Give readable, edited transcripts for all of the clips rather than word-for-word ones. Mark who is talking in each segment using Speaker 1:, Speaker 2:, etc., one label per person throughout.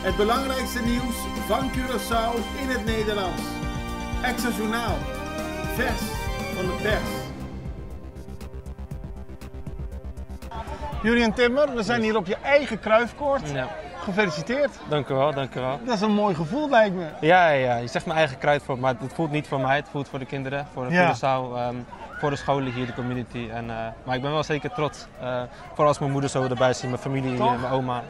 Speaker 1: Het belangrijkste nieuws van Curaçao in het Nederlands. Extra Journaal. Vers van de pers. Jurjen Timmer, we zijn hier op je eigen Cruijffkoord.
Speaker 2: Ja.
Speaker 1: Gefeliciteerd.
Speaker 2: Dank u wel, dank u wel.
Speaker 1: Dat is een mooi gevoel, lijkt me.
Speaker 2: Ja, je zegt mijn eigen Cruijffkoord, maar het voelt niet voor mij, het voelt voor de kinderen, voor de Curaçao, voor de scholen hier, de community. Maar ik ben wel zeker trots, vooral als mijn moeder zo erbij ziet, mijn familie, mijn oma,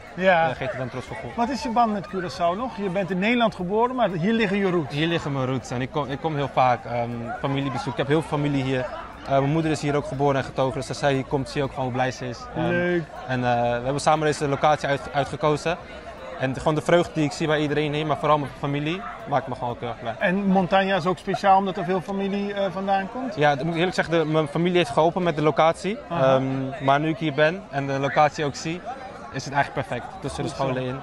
Speaker 2: geeft het een trots gevoel.
Speaker 1: Wat is je band met Curaçao nog? Je bent in Nederland geboren, maar hier liggen je roots.
Speaker 2: Hier liggen mijn roots en ik kom heel vaak familiebezoek. Ik heb heel veel familie hier. Mijn moeder is hier ook geboren en getogen, dus als zij hier komt, zie je ook gewoon hoe blij ze is.
Speaker 1: Leuk.
Speaker 2: En we hebben samen deze locatie uitgekozen. En gewoon de vreugde die ik zie bij iedereen hier, maar vooral mijn familie, maakt me gewoon ook heel erg blij.
Speaker 1: En Montaña is ook speciaal omdat er veel familie vandaan komt?
Speaker 2: Ja, ik moet eerlijk zeggen, mijn familie heeft geholpen met de locatie. Maar nu ik hier ben en de locatie ook zie, is het eigenlijk perfect. Tussen de scholen in.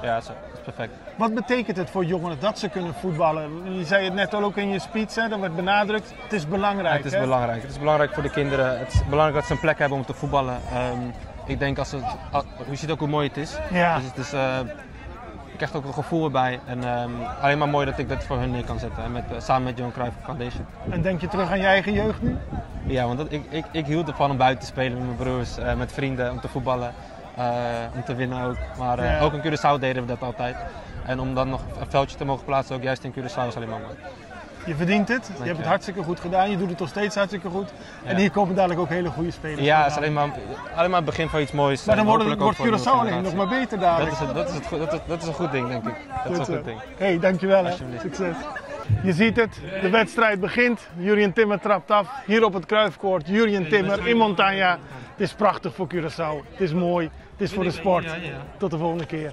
Speaker 2: Ja, het is perfect.
Speaker 1: Wat betekent het voor jongeren dat ze kunnen voetballen? Je zei het net al ook in je speech, hè? Dat werd benadrukt. Het is belangrijk.
Speaker 2: Het is belangrijk. Het is belangrijk voor de kinderen. Het is belangrijk dat ze een plek hebben om te voetballen. Ik denk je ziet ook hoe mooi het is.
Speaker 1: Ja.
Speaker 2: Dus het is, je krijgt ook een gevoel erbij. En alleen maar mooi dat ik dat voor hun neer kan zetten. En samen met Johan Cruijff Foundation.
Speaker 1: En denk je terug aan je eigen jeugd nu?
Speaker 2: Ja, want ik hield ervan om buiten te spelen met mijn broers, met vrienden, om te voetballen. Om te winnen ook. Maar ook in Curaçao deden we dat altijd. En om dan nog een veldje te mogen plaatsen, ook juist in Curaçao, is alleen maar mooi.
Speaker 1: Je verdient het. Je hebt het hartstikke goed gedaan. Je doet het nog steeds hartstikke goed. En hier komen dadelijk ook hele goede spelers.
Speaker 2: Ja, het is alleen maar het begin van iets moois.
Speaker 1: Maar dan wordt Curaçao alleen nog maar beter dadelijk.
Speaker 2: Dat is een goed ding, denk ik. Dat is een goed ding.
Speaker 1: Hey, dankjewel. Succes. Je ziet het, de wedstrijd begint. Jurjen Timmer trapt af. Hier op het Cruijffkoord. Jurjen Timmer in Montaña. Het is prachtig voor Curaçao. Het is mooi. Het is voor de sport. Tot de volgende keer.